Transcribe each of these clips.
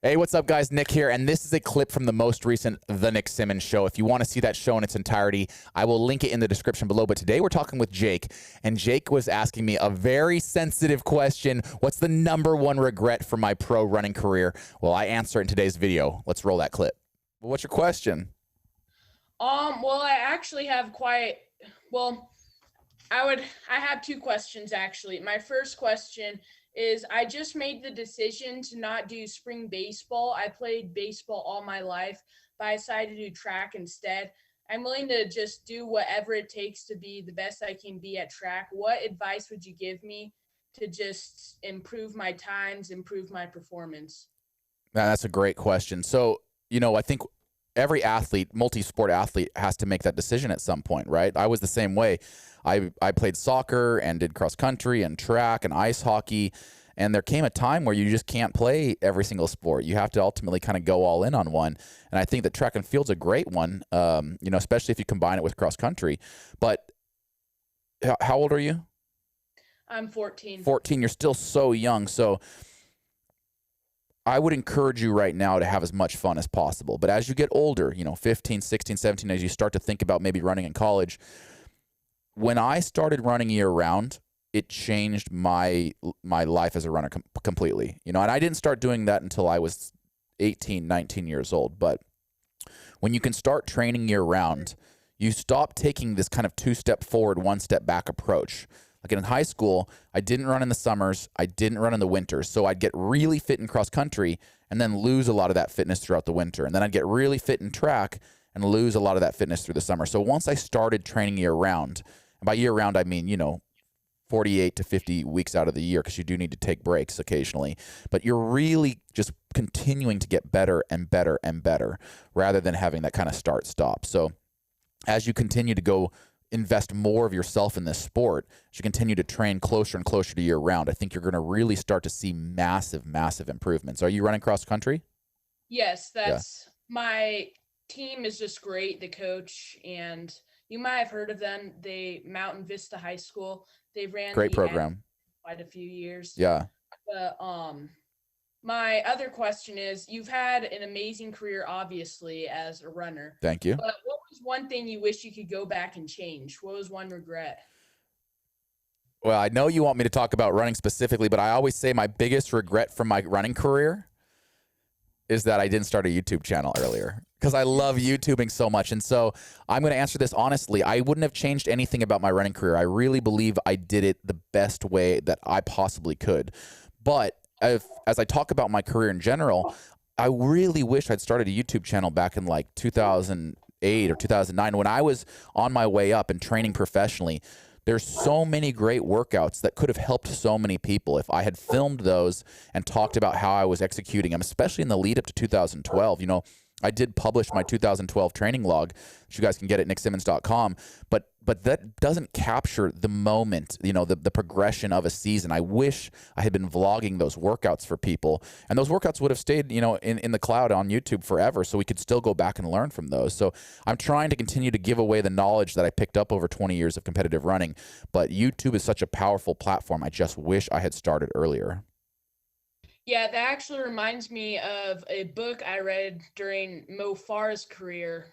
Hey, what's up, guys? Nick here, and this is a clip from the most recent The Nick Symmonds Show. If you want to see that show in its entirety, I will link it in the description below. But today we're talking with Jake, and Jake was asking me a very sensitive question. What's the number one regret from my pro running career? Well, I answer it in today's video. Let's roll that clip. Well, what's your question? Well, I actually have I have two questions actually. My first question is I just made the decision to not do spring baseball. I played baseball all my life, but I decided to do track instead. I'm willing to just do whatever it takes to be the best I can be at track. What advice would you give me to just improve my times, improve my performance? That's a great question. So, I think every athlete, multi-sport athlete, has to make that decision at some point, right? I was the same way. I played soccer and did cross country and track and ice hockey, and there came a time where you just can't play every single sport. You have to ultimately kind of go all in on one, and I think that track and field's a great one, especially if you combine it with cross country. But how old are you? I'm 14. 14. You're still so young, so I would encourage you right now to have as much fun as possible. But as you get older, 15, 16, 17, as you start to think about maybe running in college, when I started running year-round, it changed my life as a runner completely. And I didn't start doing that until I was 18, 19 years old. But when you can start training year-round, you stop taking this kind of two-step forward, one-step back approach. Like in high school, I didn't run in the summers, I didn't run in the winters. So I'd get really fit in cross country and then lose a lot of that fitness throughout the winter. And then I'd get really fit in track and lose a lot of that fitness through the summer. So once I started training year-round, and by year-round I mean, 48 to 50 weeks out of the year, because you do need to take breaks occasionally. But you're really just continuing to get better and better and better rather than having that kind of start-stop. So as you continue to go invest more of yourself in this sport, as you continue to train closer and closer to year-round, I think you're going to really start to see massive, massive improvements. Are you running cross-country? Yes, my team is just great, the coach, and you might have heard of them. Mountain Vista High School. They ran Great program. Quite a few years. Yeah. But my other question is, you've had an amazing career, obviously, as a runner. Thank you. But what was one thing you wish you could go back and change? What was one regret? Well, I know you want me to talk about running specifically, but I always say my biggest regret from my running career is that I didn't start a YouTube channel earlier, because I love YouTubing so much. And so I'm going to answer this honestly. I wouldn't have changed anything about my running career. I really believe I did it the best way that I possibly could. But as I talk about my career in general, I really wish I'd started a YouTube channel back in like 2008 or 2009 when I was on my way up and training professionally. There's so many great workouts that could have helped so many people if I had filmed those and talked about how I was executing them, especially in the lead up to 2012. I did publish my 2012 training log, which you guys can get at nicksymmonds.com, but that doesn't capture the moment, the progression of a season. I wish I had been vlogging those workouts for people, and those workouts would have stayed, in the cloud on YouTube forever, so we could still go back and learn from those. So I'm trying to continue to give away the knowledge that I picked up over 20 years of competitive running, but YouTube is such a powerful platform. I just wish I had started earlier. Yeah, that actually reminds me of a book I read during Mo Farah's career.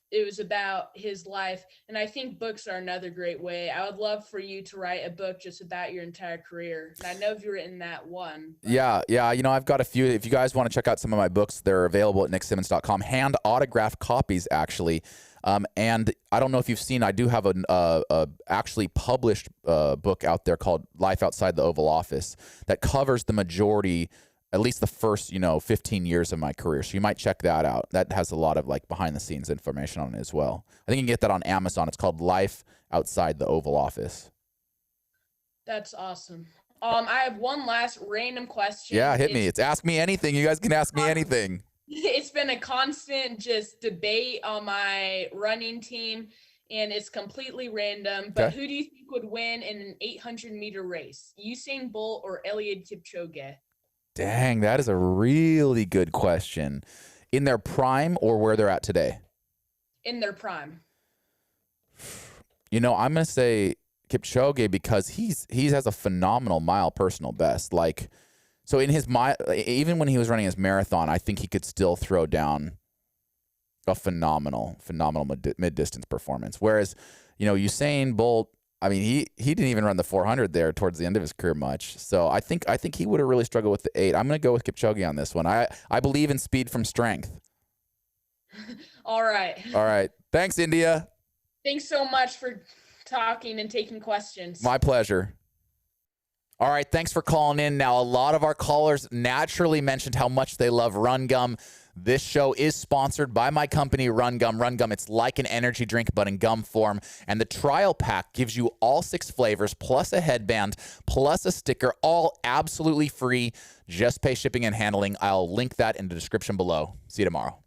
It was about his life, and I think books are another great way. I would love for you to write a book just about your entire career. And I know you've written that one. Yeah. I've got a few. If you guys want to check out some of my books, they're available at nicksymmonds.com. Hand autographed copies, actually. And I don't know if you've seen, I do have a actually published book out there called Life Outside the Oval Office that covers the majority, at least the first, 15 years of my career. So you might check that out. That has a lot of like behind the scenes information on it as well. I think you can get that on Amazon. It's called Life Outside the Oval Office. That's awesome. I have one last random question. Yeah, hit me. It's ask me anything. You guys can ask me anything. It's been a constant just debate on my running team, and it's completely random. But Who do you think would win in an 800-meter race? Usain Bolt or Eliud Kipchoge? Dang, that is a really good question. In their prime or where they're at today? In their prime. I'm going to say Kipchoge because he has a phenomenal mile personal best. Like, So in his even when he was running his marathon, I think he could still throw down a phenomenal mid-distance performance. Whereas, Usain Bolt, I mean, he didn't even run the 400 there towards the end of his career much. So I think he would have really struggled with the 8. I'm going to go with Kipchoge on this one. I believe in speed from strength. All right. All right. Thanks, India. Thanks so much for talking and taking questions. My pleasure. All right, thanks for calling in. Now, a lot of our callers naturally mentioned how much they love Run Gum. This show is sponsored by my company, Run Gum. Run Gum, it's like an energy drink, but in gum form. And the trial pack gives you all 6 flavors, plus a headband, plus a sticker, all absolutely free. Just pay shipping and handling. I'll link that in the description below. See you tomorrow.